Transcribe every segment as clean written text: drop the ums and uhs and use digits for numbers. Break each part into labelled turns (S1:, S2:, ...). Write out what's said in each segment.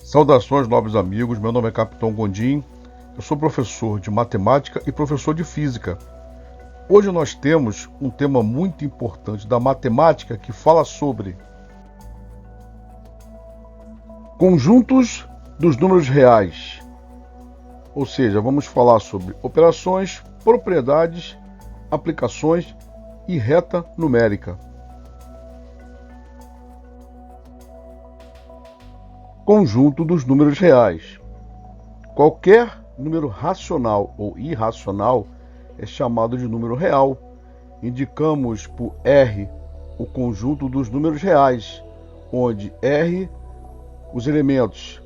S1: Saudações, nobres amigos. Meu nome é Capitão Gondim. Eu sou professor de matemática e professor de física. Hoje nós temos um tema muito importante da matemática que fala sobre conjuntos dos números reais. Ou seja, vamos falar sobre operações, propriedades, aplicações e reta numérica. Conjunto dos números reais. Qualquer número racional ou irracional é chamado de número real. Indicamos por R o conjunto dos números reais, onde R, os elementos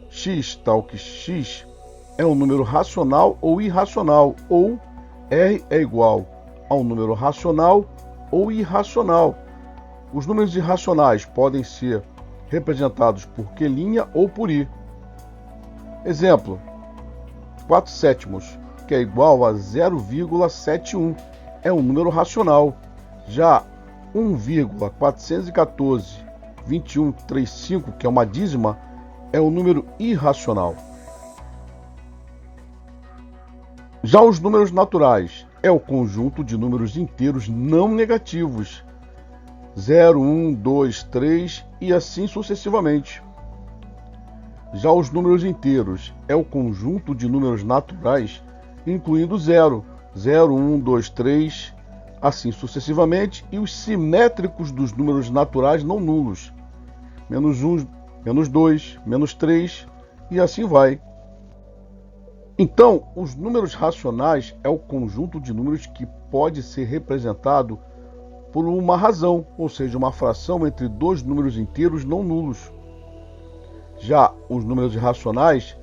S1: x tal que x é um número racional ou irracional, ou R é igual a um número racional ou irracional. Os números irracionais podem ser representados por Q' ou por I. Exemplo, 4/7, que é igual a 0,71, é um número racional. Já 1,414,2135, que é uma dízima, é um número irracional. Já os números naturais é o conjunto de números inteiros não negativos, 0, 1, 2, 3 e assim sucessivamente. Já os números inteiros é o conjunto de números naturais, incluindo 0, 0, 1, 2, 3, assim sucessivamente, e os simétricos dos números naturais não nulos, menos 1, menos 2, menos 3 e assim vai. Então, os números racionais é o conjunto de números que pode ser representado por uma razão, ou seja, uma fração entre dois números inteiros não nulos. Já os números irracionais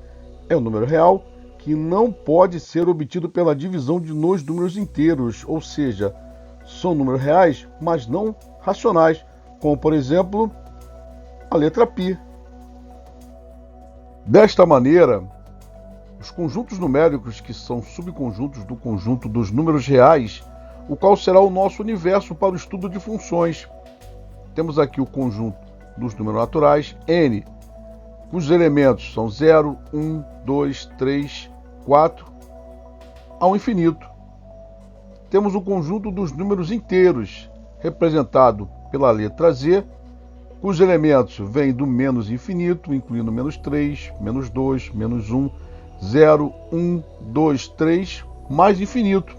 S1: é o número real que não pode ser obtido pela divisão de dois números inteiros, ou seja, são números reais, mas não racionais, como por exemplo a letra π. Desta maneira, os conjuntos numéricos que são subconjuntos do conjunto dos números reais, o qual será o nosso universo para o estudo de funções. Temos aqui o conjunto dos números naturais, n, cujos elementos são 0, 1, 2, 3, 4, ao infinito. Temos o conjunto dos números inteiros, representado pela letra z, cujos elementos vêm do menos infinito, incluindo menos 3, menos 2, menos 1, 0, 1, 2, 3, mais infinito.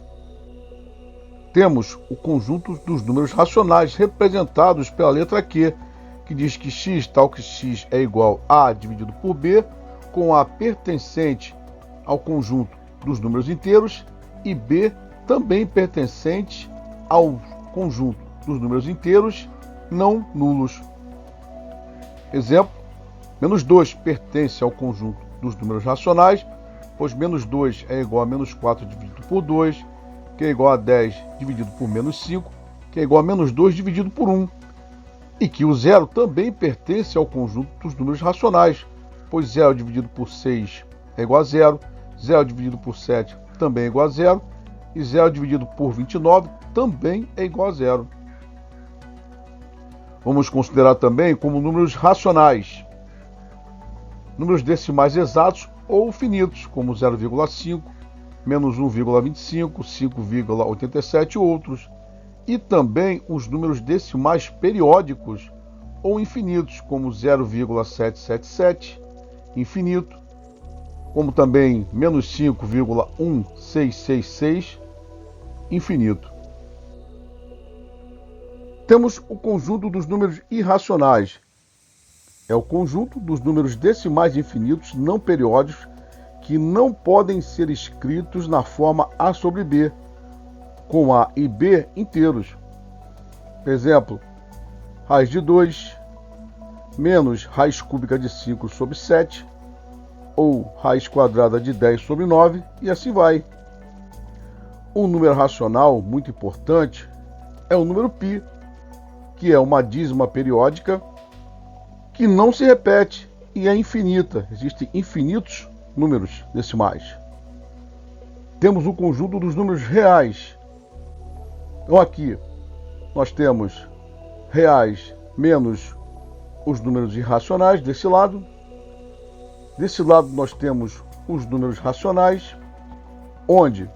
S1: Temos o conjunto dos números racionais, representados pela letra Q, que diz que x tal que x é igual a A dividido por B, com A pertencente ao conjunto dos números inteiros e B também pertencente ao conjunto dos números inteiros não nulos. Exemplo, menos 2 pertence ao conjunto dos números racionais, pois menos 2 é igual a menos 4 dividido por 2, que é igual a 10 dividido por menos 5, que é igual a menos 2 dividido por 1. E que o 0 também pertence ao conjunto dos números racionais, pois 0 dividido por 6 é igual a 0, 0 dividido por 7 também é igual a 0, e 0 dividido por 29 também é igual a 0. Vamos considerar também como números racionais números decimais exatos ou finitos, como 0,5, menos 1,25, 5,87 e outros. E também os números decimais periódicos ou infinitos, como 0,777, infinito, como também menos 5,1666, infinito. Temos o conjunto dos números irracionais. É o conjunto dos números decimais infinitos não periódicos que não podem ser escritos na forma A sobre B, com A e B inteiros. Exemplo, raiz de 2 menos raiz cúbica de 5 sobre 7, ou raiz quadrada de 10 sobre 9, e assim vai. Um número racional muito importante é o número π, que é uma dízima periódica que não se repete e é infinita. Existem infinitos números decimais. Temos o conjunto dos números reais. Então aqui nós temos reais menos os números irracionais desse lado, Desse lado nós temos os números racionais, onde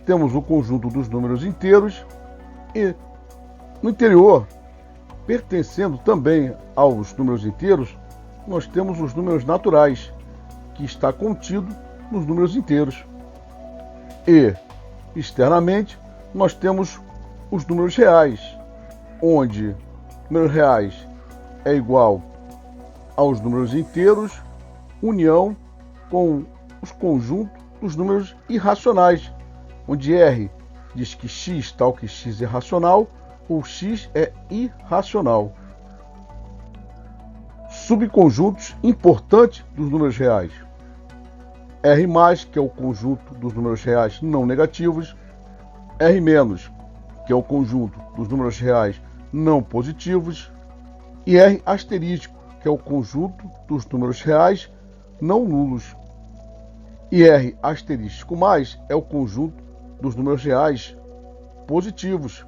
S1: temos o conjunto dos números inteiros e no interior, pertencendo também aos números inteiros, nós temos os números naturais, que está contido nos números inteiros. E externamente nós temos os números reais, onde números reais é igual aos números inteiros, união com os conjuntos dos números irracionais, onde R diz que x tal que x é racional ou x é irracional. Subconjuntos importantes dos números reais. R+, que é o conjunto dos números reais não negativos, R-, que é o conjunto dos números reais não positivos, e R**, que é o conjunto dos números reais não nulos. E R** é o conjunto dos números reais positivos.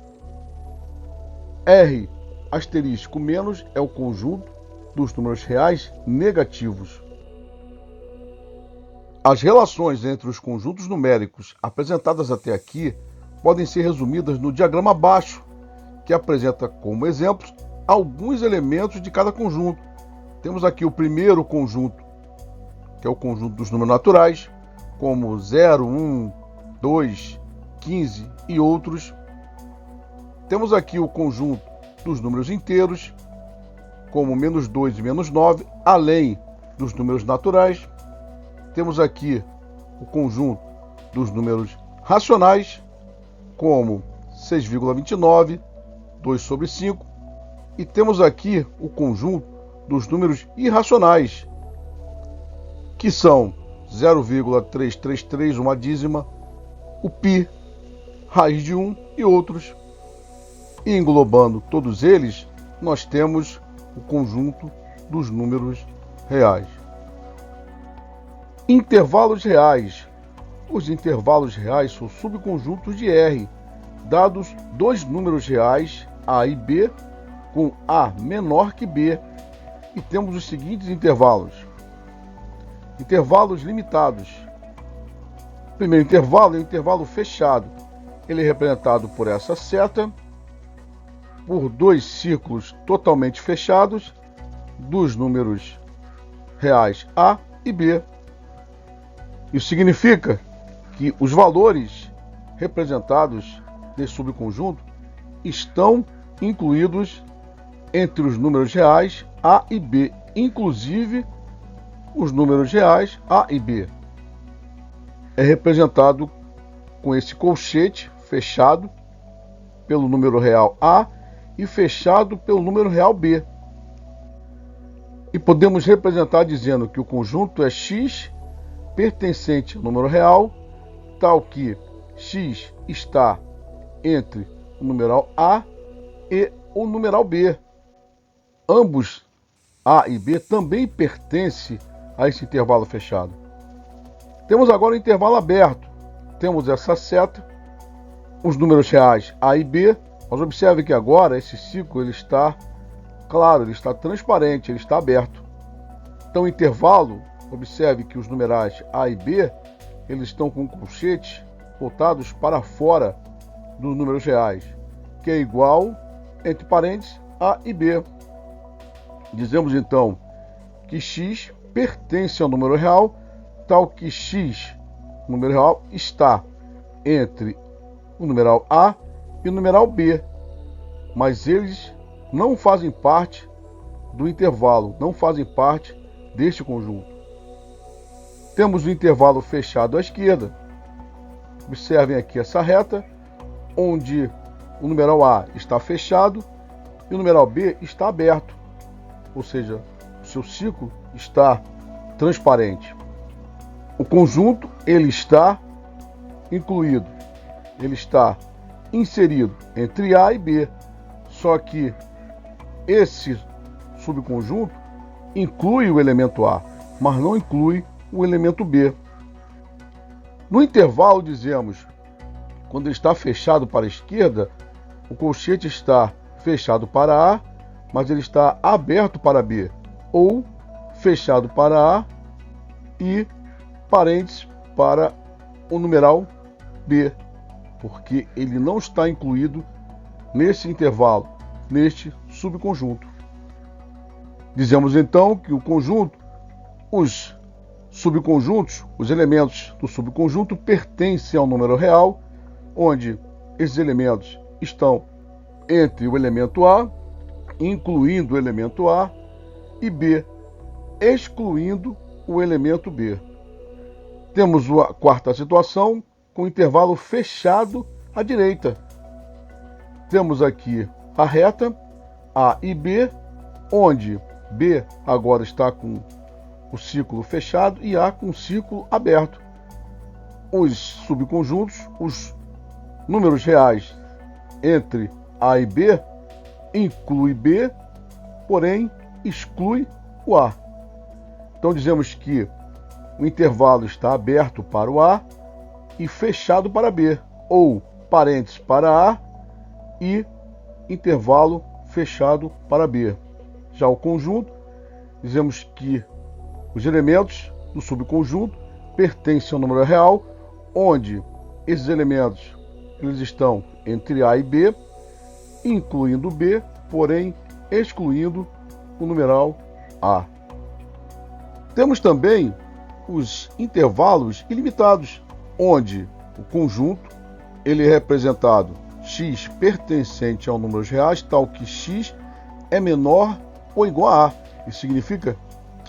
S1: R** é o conjunto dos números reais negativos. As relações entre os conjuntos numéricos apresentadas até aqui podem ser resumidas no diagrama abaixo, que apresenta como exemplos alguns elementos de cada conjunto. Temos aqui o primeiro conjunto, que é o conjunto dos números naturais, como 0, 1, 2, 15 e outros. Temos aqui o conjunto dos números inteiros, como -2 e -9, além dos números naturais. Temos aqui o conjunto dos números racionais, como 6,29, 2/5. E temos aqui o conjunto dos números irracionais, que são 0,333, uma dízima, o π, raiz de 1 e outros. E englobando todos eles, nós temos o conjunto dos números reais. Intervalos reais. Os intervalos reais são subconjuntos de R, dados dois números reais, A e B, com A menor que B. E temos os seguintes intervalos. Intervalos limitados. O primeiro intervalo é o intervalo fechado. Ele é representado por essa seta, por dois círculos totalmente fechados dos números reais A e B. Isso significa que os valores representados desse subconjunto estão incluídos entre os números reais A e B, inclusive os números reais A e B. É representado com esse colchete fechado pelo número real A e fechado pelo número real B. E podemos representar dizendo que o conjunto é X pertencente ao número real, tal que X está entre o numeral A e o numeral B. Ambos, A e B, também pertencem a esse intervalo fechado. Temos agora o intervalo aberto. Temos essa seta, os números reais A e B. Mas observe que agora esse ciclo ele está claro, ele está transparente, ele está aberto. Então o intervalo, observe que os numerais A e B, eles estão com colchetes voltados para fora dos números reais, que é igual, entre parênteses, A e B. Dizemos então que X pertence ao número real, tal que X, o número real, está entre o numeral A e o numeral B, mas eles não fazem parte do intervalo, não fazem parte deste conjunto. Temos o intervalo fechado à esquerda. Observem aqui essa reta, onde o numeral A está fechado e o numeral B está aberto, ou seja, o seu ciclo está transparente. O conjunto ele está incluído, ele está inserido entre A e B, só que esse subconjunto inclui o elemento A, mas não inclui o elemento B. No intervalo dizemos, quando ele está fechado para a esquerda, o colchete está fechado para A, mas ele está aberto para B, ou fechado para A e parênteses para o numeral B, porque ele não está incluído nesse intervalo, neste subconjunto. Dizemos então que o conjunto, os subconjuntos, os elementos do subconjunto pertencem ao número real, onde esses elementos estão entre o elemento A, incluindo o elemento A, e B, excluindo o elemento B. Temos a quarta situação com intervalo fechado à direita. Temos aqui a reta A e B, onde B agora está com o círculo fechado e A com o círculo aberto. Os subconjuntos, os números reais entre A e B, inclui B, porém exclui o A. Então dizemos que o intervalo está aberto para o A e fechado para B, ou parênteses para A e intervalo fechado para B. Já o conjunto, dizemos que os elementos do subconjunto pertencem ao número real, onde esses elementos eles estão entre A e B, incluindo B, porém excluindo o numeral A. Temos também os intervalos ilimitados, onde o conjunto ele é representado x pertencente ao números reais, tal que x é menor ou igual a A. Isso significa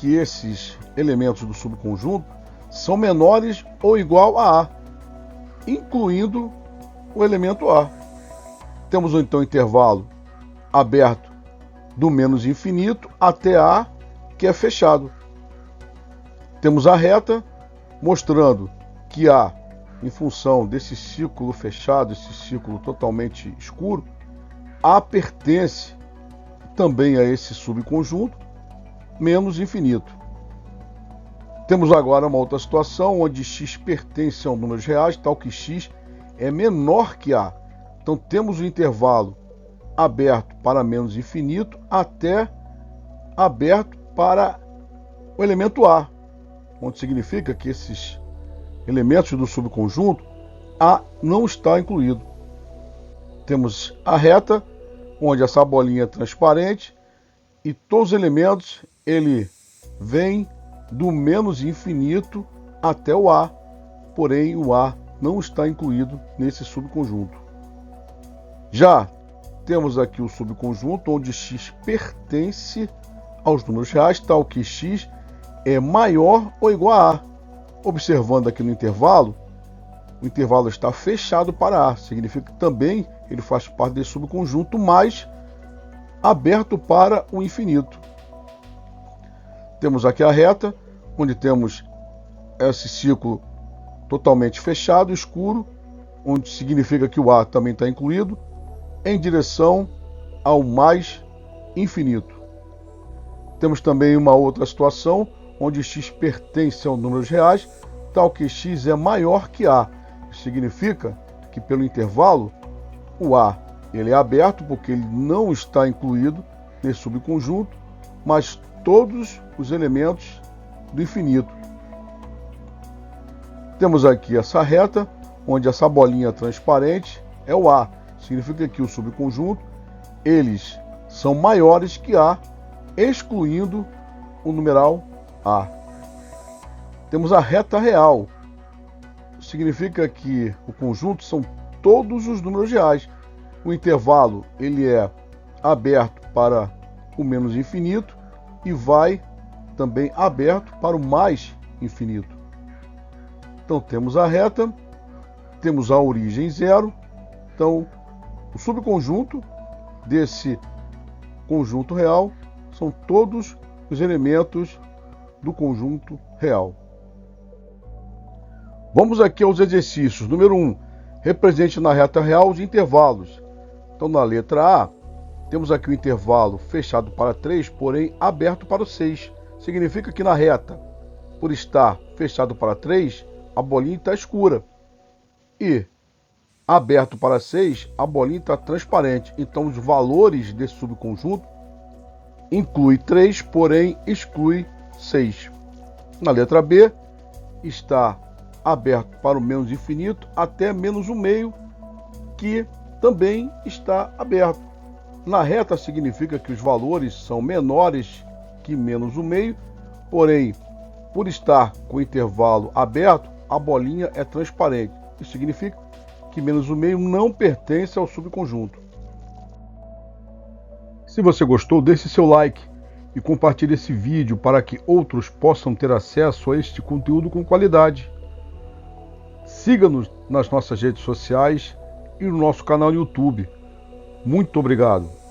S1: que esses elementos do subconjunto são menores ou igual a A, incluindo o elemento A. Temos então o intervalo aberto do menos infinito até A, que é fechado. Temos a reta mostrando que A, em função desse círculo fechado, esse círculo totalmente escuro, A pertence também a esse subconjunto menos infinito. Temos agora uma outra situação onde x pertence a números reais, tal que x é menor que A. Então temos o intervalo aberto para menos infinito até aberto para o elemento A, onde significa que esses elementos do subconjunto A não está incluído. Temos a reta, onde essa bolinha é transparente e todos os elementos ele vem do menos infinito até o A, porém o A não está incluído nesse subconjunto. Já temos aqui o subconjunto onde x pertence aos números reais, tal que x é maior ou igual a A. Observando aqui no intervalo, o intervalo está fechado para A, significa que também ele faz parte desse subconjunto, mas aberto para o infinito. Temos aqui a reta, onde temos esse círculo totalmente fechado, escuro, onde significa que o A também está incluído, em direção ao mais infinito. Temos também uma outra situação, onde x pertence aos números reais, tal que x é maior que A. Isso significa que pelo intervalo, o A ele é aberto, porque ele não está incluído nesse subconjunto, mas todos os elementos do infinito. Temos aqui essa reta, onde essa bolinha transparente é o A. Significa que o subconjunto, eles são maiores que A, excluindo o numeral A. Temos a reta real. Significa que o conjunto são todos os números reais. O intervalo ele é aberto para o menos infinito e vai também aberto para o mais infinito. Então temos a reta, temos a origem zero. Então o subconjunto desse conjunto real são todos os elementos do conjunto real. Vamos aqui aos exercícios. Número 1. Represente na reta real os intervalos. Então, na letra A, temos aqui o intervalo fechado para 3, porém aberto para o 6. Significa que na reta, por estar fechado para 3, a bolinha está escura. E aberto para 6, a bolinha está transparente. Então, os valores desse subconjunto inclui 3, porém exclui 6. Na letra B, está aberto para o menos infinito até menos um meio, que também está aberto. Na reta significa que os valores são menores que menos um meio, porém, por estar com o intervalo aberto, a bolinha é transparente. Isso significa que menos um meio não pertence ao subconjunto. Se você gostou, deixe seu like e compartilhe esse vídeo para que outros possam ter acesso a este conteúdo com qualidade. Siga-nos nas nossas redes sociais e no nosso canal no YouTube. Muito obrigado.